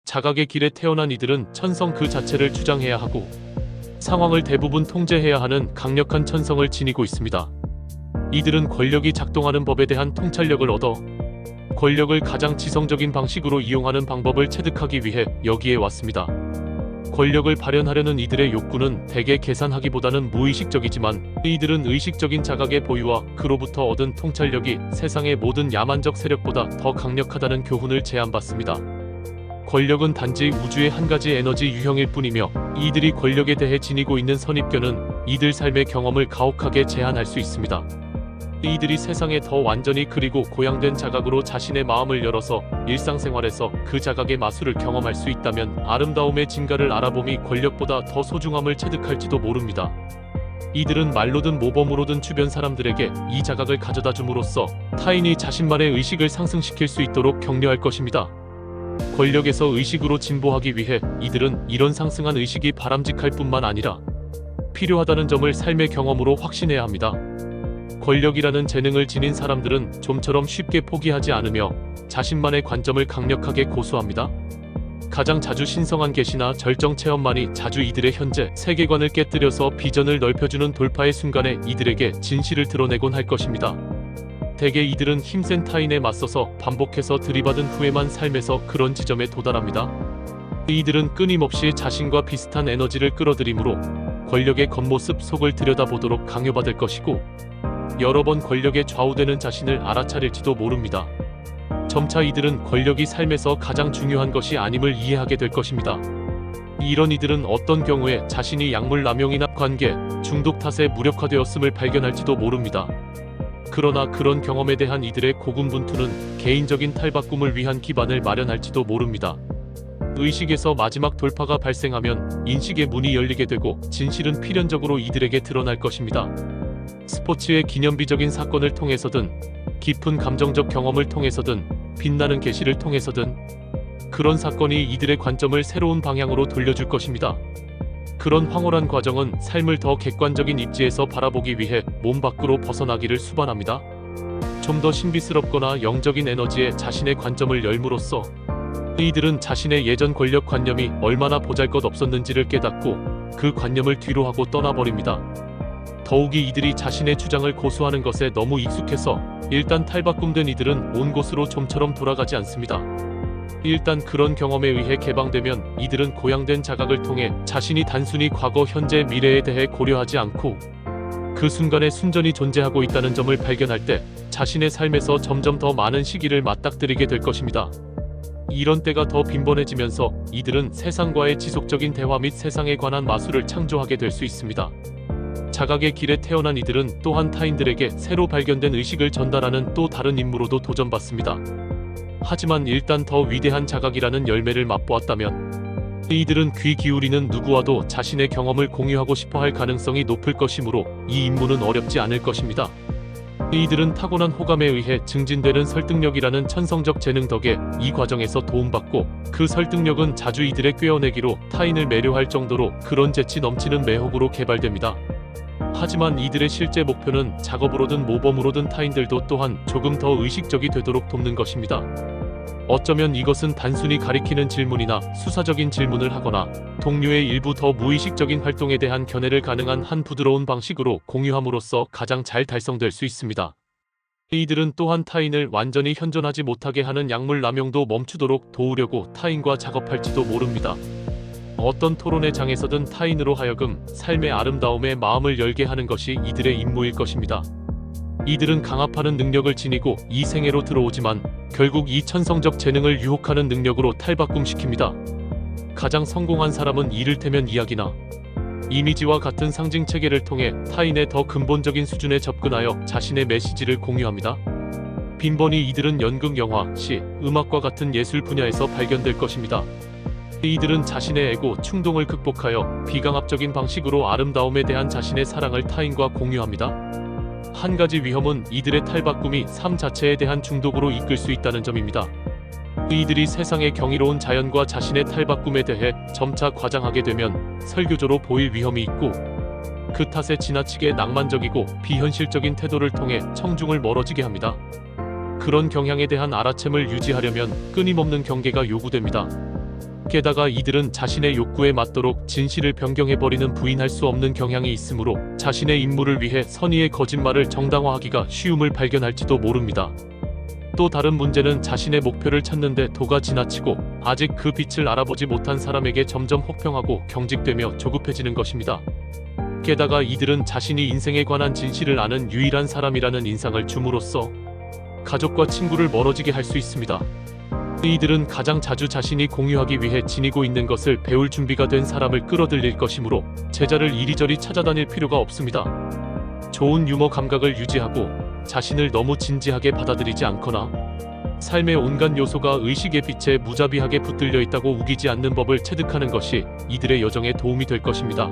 자각의 길에 태어난 이들은 천성 그 자체를 주장해야 하고 상황을 대부분 통제해야 하는 강력한 천성을 지니고 있습니다. 이들은 권력이 작동하는 법에 대한 통찰력을 얻어 권력을 가장 지성적인 방식으로 이용하는 방법을 체득하기 위해 여기에 왔습니다. 권력을 발현하려는 이들의 욕구는 대개 계산하기보다는 무의식적이지만 이들은 의식적인 자각의 보유와 그로부터 얻은 통찰력이 세상의 모든 야만적 세력보다 더 강력하다는 교훈을 제안받습니다. 권력은 단지 우주의 한 가지 에너지 유형일 뿐이며 이들이 권력에 대해 지니고 있는 선입견은 이들 삶의 경험을 가혹하게 제한할 수 있습니다. 이들이 세상에 더 완전히 그리고 고양된 자각으로 자신의 마음을 열어서 일상생활에서 그 자각의 마술을 경험할 수 있다면 아름다움의 진가를 알아봄이 권력보다 더 소중함을 체득할지도 모릅니다. 이들은 말로든 모범으로든 주변 사람들에게 이 자각을 가져다 줌으로써 타인이 자신만의 의식을 상승시킬 수 있도록 격려할 것입니다. 권력에서 의식으로 진보하기 위해 이들은 이런 상승한 의식이 바람직할 뿐만 아니라 필요하다는 점을 삶의 경험으로 확신해야 합니다. 권력이라는 재능을 지닌 사람들은 좀처럼 쉽게 포기하지 않으며 자신만의 관점을 강력하게 고수합니다. 가장 자주 신성한 계시나 절정 체험만이 자주 이들의 현재 세계관을 깨뜨려서 비전을 넓혀주는 돌파의 순간에 이들에게 진실을 드러내곤 할 것입니다. 대개 이들은 힘센 타인에 맞서서 반복해서 들이받은 후에만 삶에서 그런 지점에 도달합니다. 이들은 끊임없이 자신과 비슷한 에너지를 끌어들이므로 권력의 겉모습 속을 들여다보도록 강요받을 것이고 여러 번 권력에 좌우되는 자신을 알아차릴지도 모릅니다. 점차 이들은 권력이 삶에서 가장 중요한 것이 아님을 이해하게 될 것입니다. 이런 이들은 어떤 경우에 자신이 약물 남용이나 관계, 중독 탓에 무력화되었음을 발견할지도 모릅니다. 그러나 그런 경험에 대한 이들의 고군분투는 개인적인 탈바꿈을 위한 기반을 마련할지도 모릅니다. 의식에서 마지막 돌파가 발생하면 인식의 문이 열리게 되고 진실은 필연적으로 이들에게 드러날 것입니다. 스포츠의 기념비적인 사건을 통해서든 깊은 감정적 경험을 통해서든 빛나는 계시를 통해서든 그런 사건이 이들의 관점을 새로운 방향으로 돌려줄 것입니다. 그런 황홀한 과정은 삶을 더 객관적인 입지에서 바라보기 위해 몸 밖으로 벗어나기를 수반합니다. 좀 더 신비스럽거나 영적인 에너지에 자신의 관점을 열므로써 이들은 자신의 예전 권력 관념이 얼마나 보잘것없었는지를 깨닫고 그 관념을 뒤로하고 떠나버립니다. 더욱이 이들이 자신의 주장을 고수하는 것에 너무 익숙해서 일단 탈바꿈된 이들은 온 곳으로 좀처럼 돌아가지 않습니다. 일단 그런 경험에 의해 개방되면 이들은 고양된 자각을 통해 자신이 단순히 과거, 현재, 미래에 대해 고려하지 않고 그 순간에 순전히 존재하고 있다는 점을 발견할 때 자신의 삶에서 점점 더 많은 시기를 맞닥뜨리게 될 것입니다. 이런 때가 더 빈번해지면서 이들은 세상과의 지속적인 대화 및 세상에 관한 마술을 창조하게 될 수 있습니다. 자각의 길에 태어난 이들은 또한 타인들에게 새로 발견된 의식을 전달하는 또 다른 임무로도 도전받습니다. 하지만 일단 더 위대한 자각이라는 열매를 맛보았다면 이들은 귀 기울이는 누구와도 자신의 경험을 공유하고 싶어 할 가능성이 높을 것이므로 이 임무는 어렵지 않을 것입니다. 이들은 타고난 호감에 의해 증진되는 설득력이라는 천성적 재능 덕에 이 과정에서 도움받고 그 설득력은 자주 이들의 꿰어내기로 타인을 매료할 정도로 그런 재치 넘치는 매혹으로 개발됩니다. 하지만 이들의 실제 목표는 작업으로든 모범으로든 타인들도 또한 조금 더 의식적이 되도록 돕는 것입니다. 어쩌면 이것은 단순히 가리키는 질문이나 수사적인 질문을 하거나 동료의 일부 더 무의식적인 활동에 대한 견해를 가능한 한 부드러운 방식으로 공유함으로써 가장 잘 달성될 수 있습니다. 이들은 또한 타인을 완전히 현존하지 못하게 하는 약물 남용도 멈추도록 도우려고 타인과 작업할지도 모릅니다. 어떤 토론의 장에서든 타인으로 하여금 삶의 아름다움에 마음을 열게 하는 것이 이들의 임무일 것입니다. 이들은 강압하는 능력을 지니고 이 생애로 들어오지만 결국 이 천성적 재능을 유혹하는 능력으로 탈바꿈시킵니다. 가장 성공한 사람은 이를테면 이야기나 이미지와 같은 상징 체계를 통해 타인의 더 근본적인 수준에 접근하여 자신의 메시지를 공유합니다. 빈번히 이들은 연극, 영화, 시, 음악과 같은 예술 분야에서 발견될 것입니다. 이들은 자신의 에고, 충동을 극복하여 비강압적인 방식으로 아름다움에 대한 자신의 사랑을 타인과 공유합니다. 한 가지 위험은 이들의 탈바꿈이 삶 자체에 대한 중독으로 이끌 수 있다는 점입니다. 이들이 세상의 경이로운 자연과 자신의 탈바꿈에 대해 점차 과장하게 되면 설교조로 보일 위험이 있고 그 탓에 지나치게 낭만적이고 비현실적인 태도를 통해 청중을 멀어지게 합니다. 그런 경향에 대한 알아챔을 유지하려면 끊임없는 경계가 요구됩니다. 게다가 이들은 자신의 욕구에 맞도록 진실을 변경해버리는 부인할 수 없는 경향이 있으므로 자신의 임무를 위해 선의의 거짓말을 정당화하기가 쉬움을 발견할지도 모릅니다. 또 다른 문제는 자신의 목표를 찾는데 도가 지나치고 아직 그 빛을 알아보지 못한 사람에게 점점 혹평하고 경직되며 조급해지는 것입니다. 게다가 이들은 자신이 인생에 관한 진실을 아는 유일한 사람이라는 인상을 줌으로써 가족과 친구를 멀어지게 할 수 있습니다. 이들은 가장 자주 자신이 공유하기 위해 지니고 있는 것을 배울 준비가 된 사람을 끌어들일 것이므로 제자를 이리저리 찾아다닐 필요가 없습니다. 좋은 유머 감각을 유지하고 자신을 너무 진지하게 받아들이지 않거나 삶의 온갖 요소가 의식의 빛에 무자비하게 붙들려 있다고 우기지 않는 법을 체득하는 것이 이들의 여정에 도움이 될 것입니다.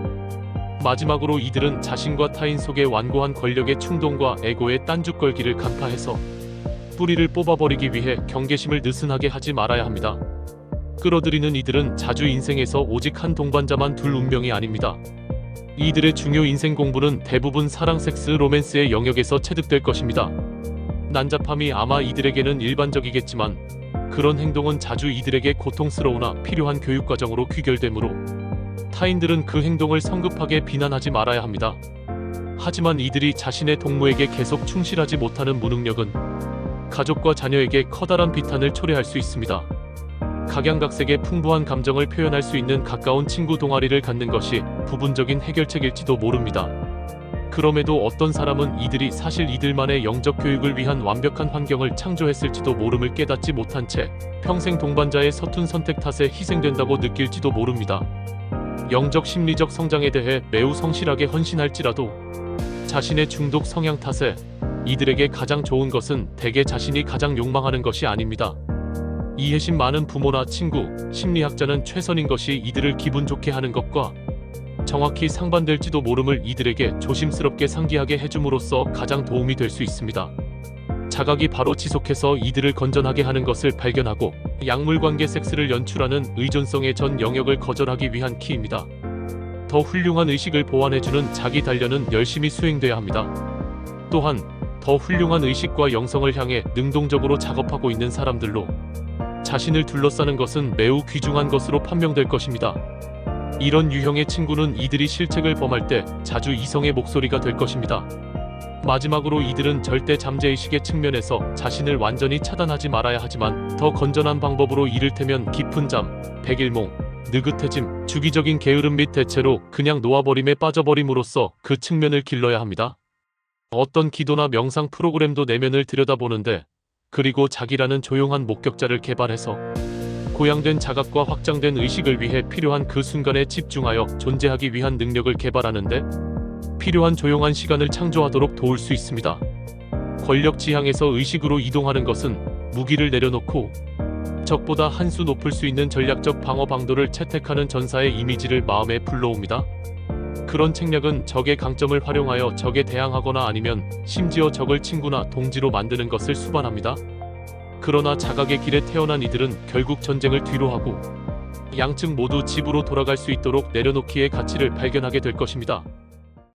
마지막으로 이들은 자신과 타인 속의 완고한 권력의 충동과 에고의 딴죽걸기를 간파해서 뿌리를 뽑아버리기 위해 경계심을 느슨하게 하지 말아야 합니다. 끌어들이는 이들은 자주 인생에서 오직 한 동반자만 둘 운명이 아닙니다. 이들의 중요 인생 공부는 대부분 사랑, 섹스, 로맨스의 영역에서 체득될 것입니다. 난잡함이 아마 이들에게는 일반적이겠지만 그런 행동은 자주 이들에게 고통스러우나 필요한 교육과정으로 귀결되므로 타인들은 그 행동을 성급하게 비난하지 말아야 합니다. 하지만 이들이 자신의 동무에게 계속 충실하지 못하는 무능력은 가족과 자녀에게 커다란 비탄을 초래할 수 있습니다. 각양각색의 풍부한 감정을 표현할 수 있는 가까운 친구 동아리를 갖는 것이 부분적인 해결책일지도 모릅니다. 그럼에도 어떤 사람은 이들이 사실 이들만의 영적 교육을 위한 완벽한 환경을 창조했을지도 모름을 깨닫지 못한 채 평생 동반자의 서툰 선택 탓에 희생된다고 느낄지도 모릅니다. 영적 심리적 성장에 대해 매우 성실하게 헌신할지라도 자신의 중독 성향 탓에 이들에게 가장 좋은 것은 대개 자신이 가장 욕망하는 것이 아닙니다. 이해심 많은 부모나 친구, 심리학자는 최선인 것이 이들을 기분 좋게 하는 것과 정확히 상반될지도 모름을 이들에게 조심스럽게 상기하게 해줌으로써 가장 도움이 될 수 있습니다. 자각이 바로 지속해서 이들을 건전하게 하는 것을 발견하고 약물관계 섹스를 연출하는 의존성의 전 영역을 거절하기 위한 키입니다. 더 훌륭한 의식을 보완해주는 자기 단련은 열심히 수행돼야 합니다. 또한 더 훌륭한 의식과 영성을 향해 능동적으로 작업하고 있는 사람들로 자신을 둘러싸는 것은 매우 귀중한 것으로 판명될 것입니다. 이런 유형의 친구는 이들이 실책을 범할 때 자주 이성의 목소리가 될 것입니다. 마지막으로 이들은 절대 잠재의식의 측면에서 자신을 완전히 차단하지 말아야 하지만 더 건전한 방법으로 이를테면 깊은 잠, 백일몽, 느긋해짐, 주기적인 게으름 및 대체로 그냥 놓아버림에 빠져버림으로써 그 측면을 길러야 합니다. 어떤 기도나 명상 프로그램도 내면을 들여다보는데 그리고 자기라는 조용한 목격자를 개발해서 고양된 자각과 확장된 의식을 위해 필요한 그 순간에 집중하여 존재하기 위한 능력을 개발하는데 필요한 조용한 시간을 창조하도록 도울 수 있습니다. 권력 지향에서 의식으로 이동하는 것은 무기를 내려놓고 적보다 한 수 높을 수 있는 전략적 방어 방도를 채택하는 전사의 이미지를 마음에 불러옵니다. 그런 책략은 적의 강점을 활용하여 적에 대항하거나 아니면 심지어 적을 친구나 동지로 만드는 것을 수반합니다. 그러나 자각의 길에 태어난 이들은 결국 전쟁을 뒤로하고 양측 모두 집으로 돌아갈 수 있도록 내려놓기의 가치를 발견하게 될 것입니다.